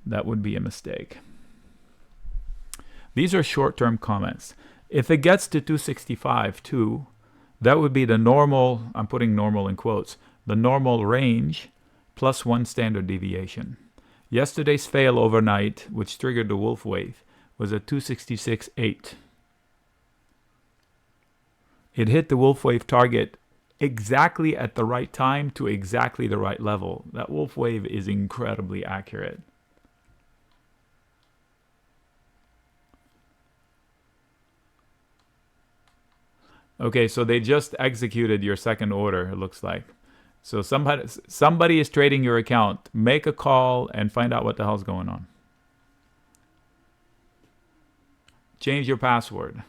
That would be a mistake. These are short-term comments. If it gets to 265 too, that would be the normal, I'm putting normal in quotes, the normal range plus 1 standard deviation. Yesterday's fail overnight, which triggered the wolf wave, was at 266.8. It hit the wolf wave target exactly at the right time to exactly the right level. That wolf wave is incredibly accurate. Okay, so they just executed your second order, it looks like. So somebody is trading your account. Make a call and find out what the hell's going on. Change your password.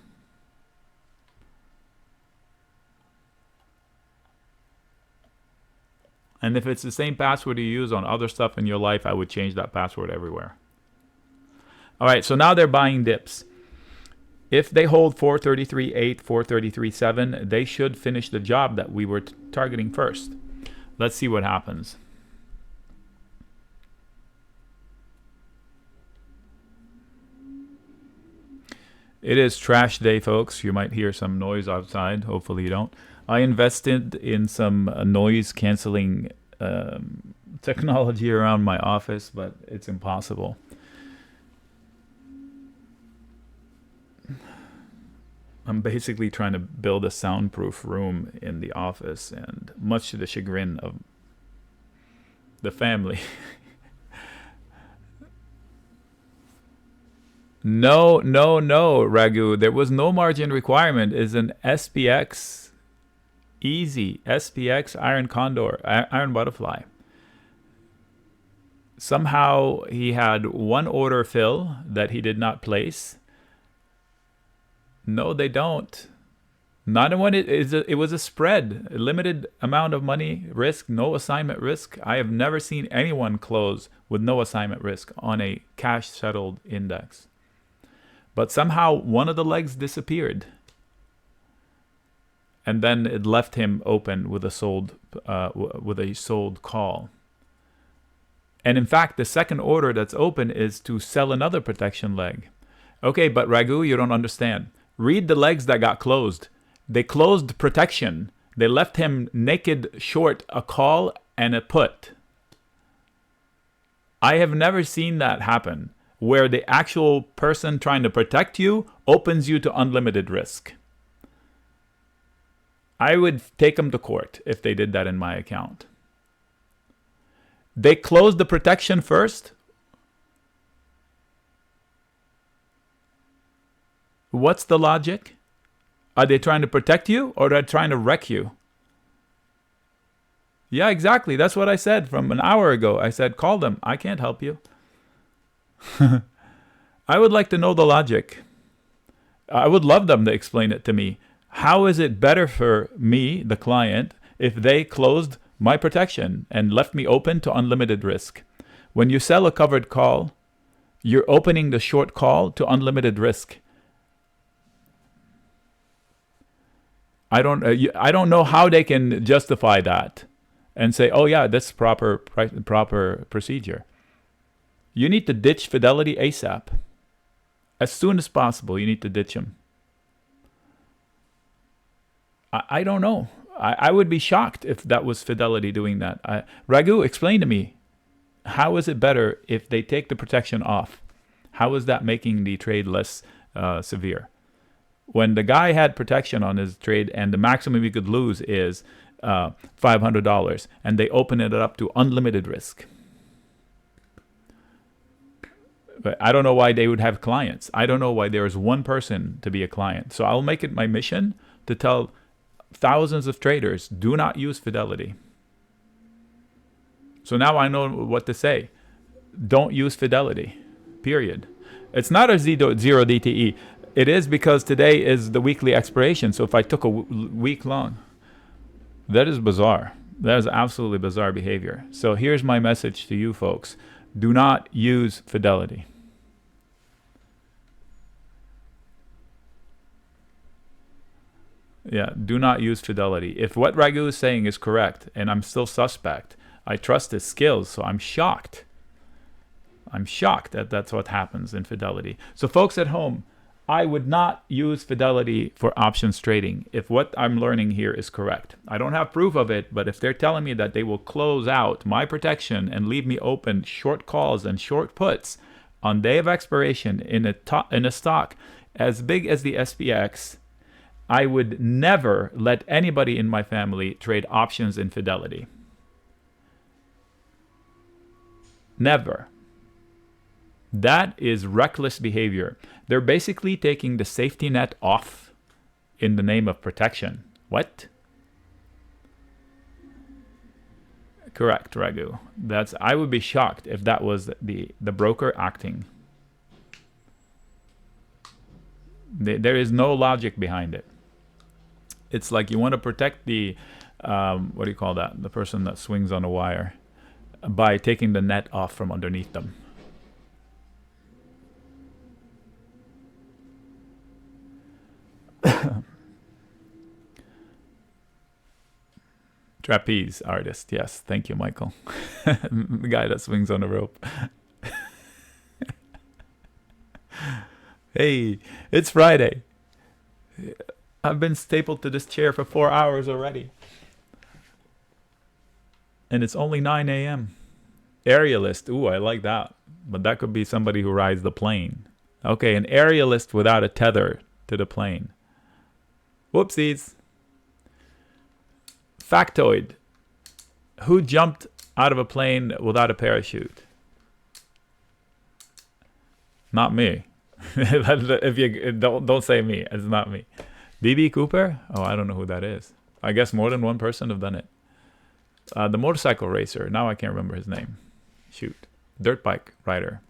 And if it's the same password you use on other stuff in your life, I would change that password everywhere. All right, so now they're buying dips. If they hold 433.8, 433.7, they should finish the job that we were targeting first. Let's see what happens. It is trash day, folks. You might hear some noise outside. Hopefully you don't. I invested in some noise canceling technology around my office, but it's impossible. I'm basically trying to build a soundproof room in the office, and much to the chagrin of the family. No, Raghu. There was no margin requirement. It's an SPX easy. SPX Iron Condor, Iron Butterfly. Somehow he had one order fill that he did not place. No, they don't. Not when it was a spread, a limited amount of money risk, no assignment risk. I have never seen anyone close with no assignment risk on a cash settled index. But somehow one of the legs disappeared, and then it left him open with a sold call. And in fact, the second order that's open is to sell another protection leg. Okay, but Raghu, you don't understand. Read the legs that got closed. They closed protection. They left him naked short a call and a put. I have never seen that happen, where the actual person trying to protect you opens you to unlimited risk. I would take them to court if they did that in my account. They closed the protection first. What's the logic? Are they trying to protect you or are they trying to wreck you? Yeah, exactly. That's what I said from an hour ago. I said, call them. I can't help you. I would like to know the logic. I would love them to explain it to me. How is it better for me, the client, if they closed my protection and left me open to unlimited risk? When you sell a covered call, you're opening the short call to unlimited risk. I don't know how they can justify that and say, oh yeah, that's proper procedure. You need to ditch Fidelity ASAP. As soon as possible, you need to ditch them. I don't know. I would be shocked if that was Fidelity doing that. Raghu, explain to me, how is it better if they take the protection off? How is that making the trade less severe? When the guy had protection on his trade and the maximum he could lose is $500 and they open it up to unlimited risk. But I don't know why they would have clients. I don't know why there is one person to be a client. So I'll make it my mission to tell thousands of traders, do not use Fidelity. So now I know what to say. Don't use Fidelity, period. It's not a zero DTE. It is because today is the weekly expiration. So if I took a week long, that is bizarre. That is absolutely bizarre behavior. So here's my message to you folks. Do not use Fidelity. Yeah, do not use Fidelity. If what Raghu is saying is correct, and I'm still suspect, I trust his skills, so I'm shocked. I'm shocked that that's what happens in Fidelity. So folks at home, I would not use Fidelity for options trading if what I'm learning here is correct. I don't have proof of it, but if they're telling me that they will close out my protection and leave me open short calls and short puts on day of expiration in a stock as big as the SPX, I would never let anybody in my family trade options in Fidelity. Never. That is reckless behavior. They're basically taking the safety net off in the name of protection. What? Correct, Raghu. I would be shocked if that was the broker acting. There is no logic behind it. It's like you want to protect the, what do you call that? The person that swings on a wire by taking the net off from underneath them. Trapeze artist. Yes. Thank you, Michael. The guy that swings on a rope. Hey, it's Friday. I've been stapled to this chair for 4 hours already. And it's only 9 a.m. Aerialist. Ooh, I like that. But that could be somebody who rides the plane. Okay, an aerialist without a tether to the plane. Whoopsies. Factoid. Who jumped out of a plane without a parachute? Not me. If you don't say me, it's not me. B.B. Cooper? Oh, I don't know who that is. I guess more than one person have done it. The motorcycle racer. Now I can't remember his name. Shoot. Dirt bike rider.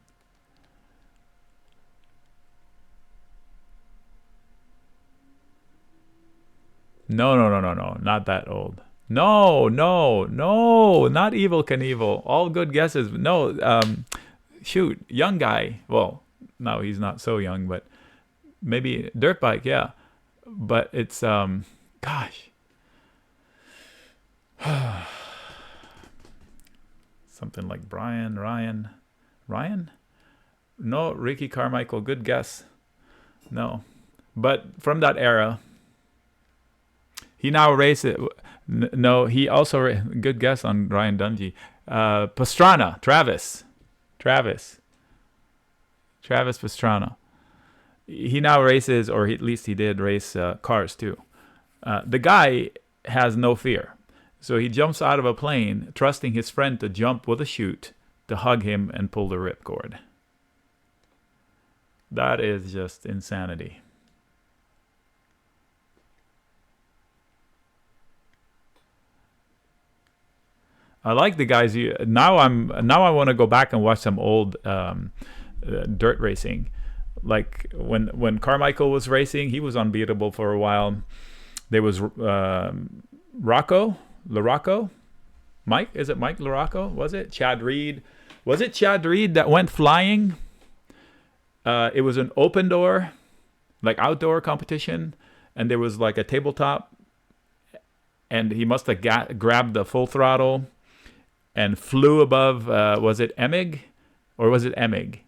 No. Not that old. No. Not Evel Knievel. All good guesses. No. Shoot. Young guy. Well, no, he's not so young, but maybe dirt bike. Yeah. But it's, gosh. Something like Ryan? No, Ricky Carmichael. Good guess. No. But from that era, he now races. No, he also, good guess on Ryan Dungey. Pastrana, Travis Pastrana. He now races, or at least he did race cars too. The guy has no fear. So he jumps out of a plane, trusting his friend to jump with a chute to hug him and pull the ripcord. That is just insanity. I like the guys. Now I want to go back and watch some old dirt racing. Like when Carmichael was racing, he was unbeatable for a while. There was LaRocco, Mike. Is it Mike LaRocco? Was it Chad Reed? Was it Chad Reed that went flying? It was an open door, like outdoor competition, and there was like a tabletop, and he must have grabbed the full throttle and flew above. Was it Emig or was it Emig?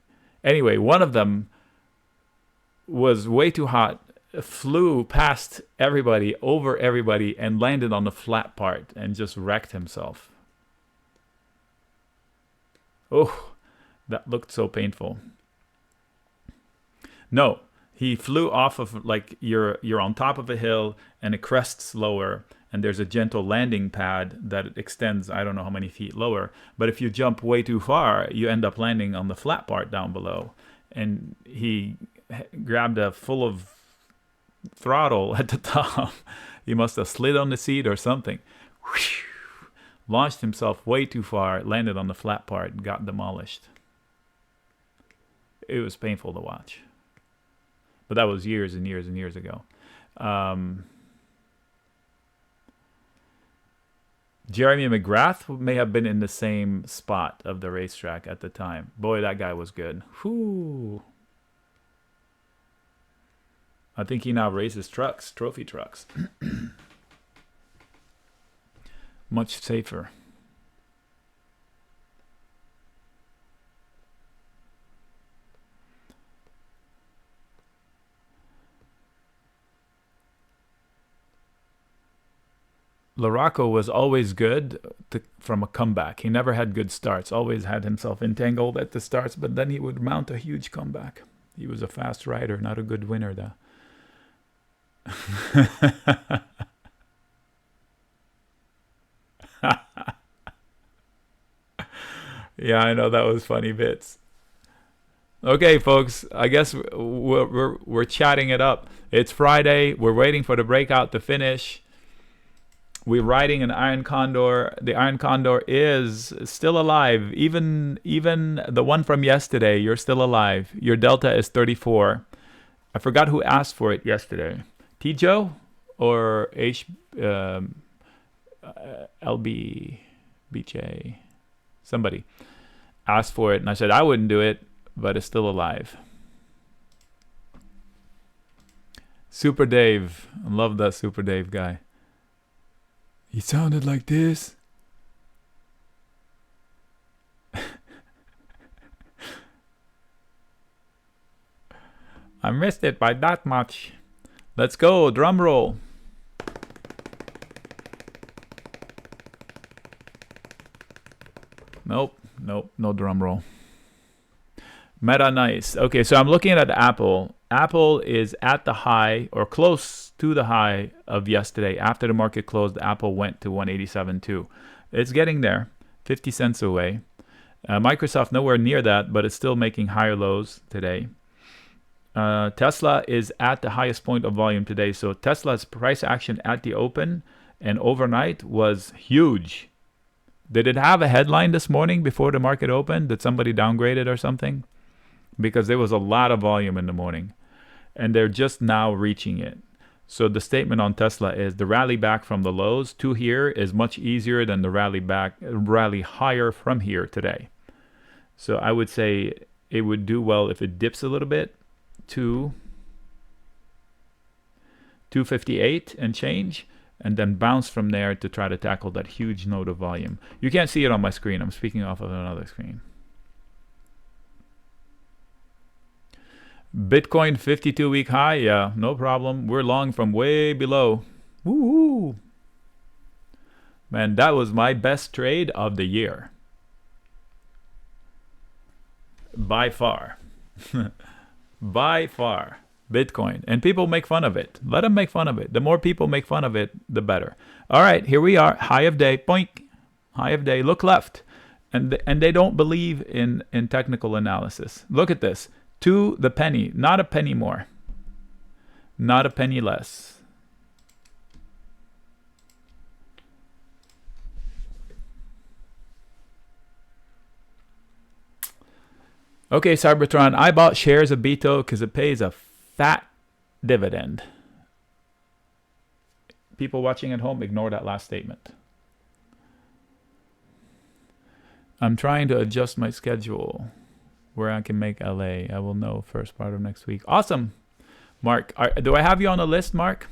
Anyway, one of them was way too hot, flew past everybody, over everybody, and landed on the flat part and just wrecked himself. Oh, that looked so painful. No, he flew off of, like, you're on top of a hill and it crests lower, and there's a gentle landing pad that extends I don't know how many feet lower. But if you jump way too far, you end up landing on the flat part down below. And he grabbed a full of throttle at the top. He must have slid on the seat or something. Whew. Launched himself way too far, landed on the flat part, got demolished. It was painful to watch. But that was years and years and years ago. Jeremy McGrath may have been in the same spot of the racetrack at the time. Boy, that guy was good. Whew. I think he now races trucks, trophy trucks. Much safer. LaRocco was always good from a comeback. He never had good starts. Always had himself entangled at the starts, but then he would mount a huge comeback. He was a fast rider, not a good winner, though. Yeah, I know, that was funny bits. Okay, folks, I guess we're chatting it up. It's Friday. We're waiting for the breakout to finish. We're riding an Iron Condor. The Iron Condor is still alive. Even the one from yesterday, you're still alive. Your delta is 34. I forgot who asked for it yesterday. T-Joe or LB BJ? Somebody asked for it, and I said I wouldn't do it, but it's still alive. Super Dave. I love that Super Dave guy. He sounded like this. I missed it by that much. Let's go, drum roll. Nope, no drum roll. Meta nice. Okay, so I'm looking at Apple. Apple is at the high or close to the high of yesterday. After the market closed, Apple went to 187.2. It's getting there, 50 cents away. Microsoft nowhere near that, but it's still making higher lows today. Tesla is at the highest point of volume today. So Tesla's price action at the open and overnight was huge. Did it have a headline this morning before the market opened? Did somebody downgrade it or something? Because there was a lot of volume in the morning, and they're just now reaching it. So the statement on Tesla is the rally back from the lows to here is much easier than the rally higher from here today. So I would say it would do well if it dips a little bit to 258 and change, and then bounce from there to try to tackle that huge node of volume. You can't see it on my screen. I'm speaking off of another screen. Bitcoin 52-week high, yeah, no problem. We're long from way below. Woo! Man, that was my best trade of the year. By far. By far. Bitcoin. And people make fun of it. Let them make fun of it. The more people make fun of it, the better. All right, here we are. High of day. Boink. High of day. Look left. And they don't believe in technical analysis. Look at this. To the penny, not a penny more, not a penny less. Okay, Cybertron, I bought shares of Beto because it pays a fat dividend. People watching at home, ignore that last statement. I'm trying to adjust my schedule where I can make LA. I will know first part of next week. Awesome. Mark, do I have you on the list, Mark?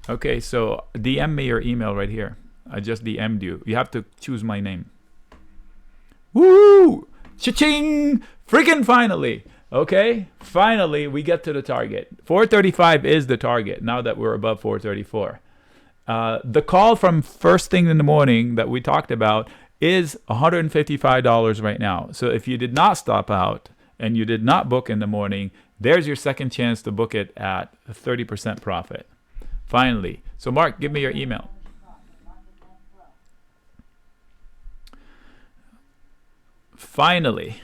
Okay, so DM me your email right here. I just DM'd you. You have to choose my name. Woo! Cha-ching! Freaking finally! Okay, finally we get to the target. 435 is the target now that we're above 434. The call from first thing in the morning that we talked about is $155 right now. So if you did not stop out and you did not book in the morning, there's your second chance to book it at a 30% profit. Finally. So Mark, give me your email. Finally.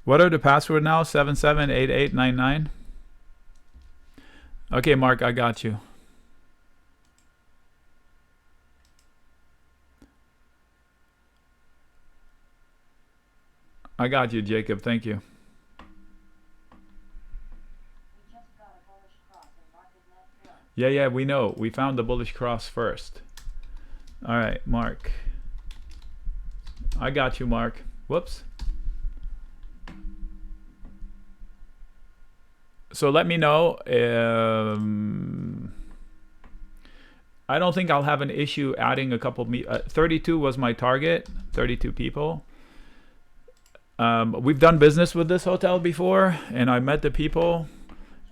What are the password now? 778899. Okay, Mark, I got you. I got you, Jacob. Thank you. Yeah, we know. We found the bullish cross first. All right, Mark. I got you, Mark. Whoops. So let me know. I don't think I'll have an issue adding a couple. 32 was my target. 32 people. We've done business with this hotel before, and I met the people.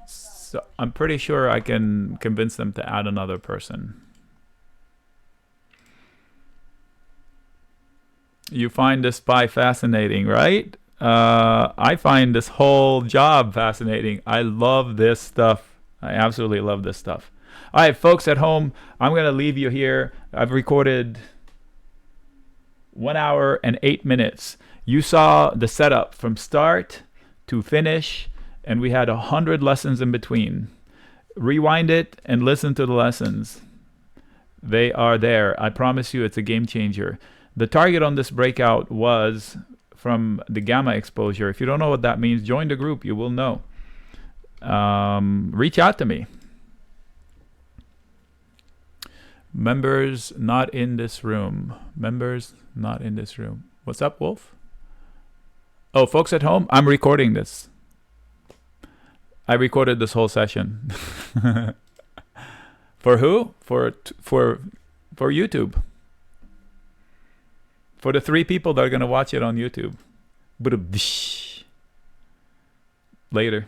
So I'm pretty sure I can convince them to add another person. You find this spy fascinating, right? I find this whole job fascinating. I love this stuff. I absolutely love this stuff. All right, folks at home, I'm going to leave you here. I've recorded 1 hour and 8 minutes. You saw the setup from start to finish, and we had 100 lessons in between. Rewind it and listen to the lessons. They are there. I promise you it's a game changer. The target on this breakout was from the gamma exposure. If you don't know what that means, join the group. You will know. Reach out to me. Members not in this room. Members not in this room. What's up, Wolf? Oh, folks at home, I'm recording this. I recorded this whole session. For who? For YouTube. For the 3 people that are going to watch it on YouTube. Later.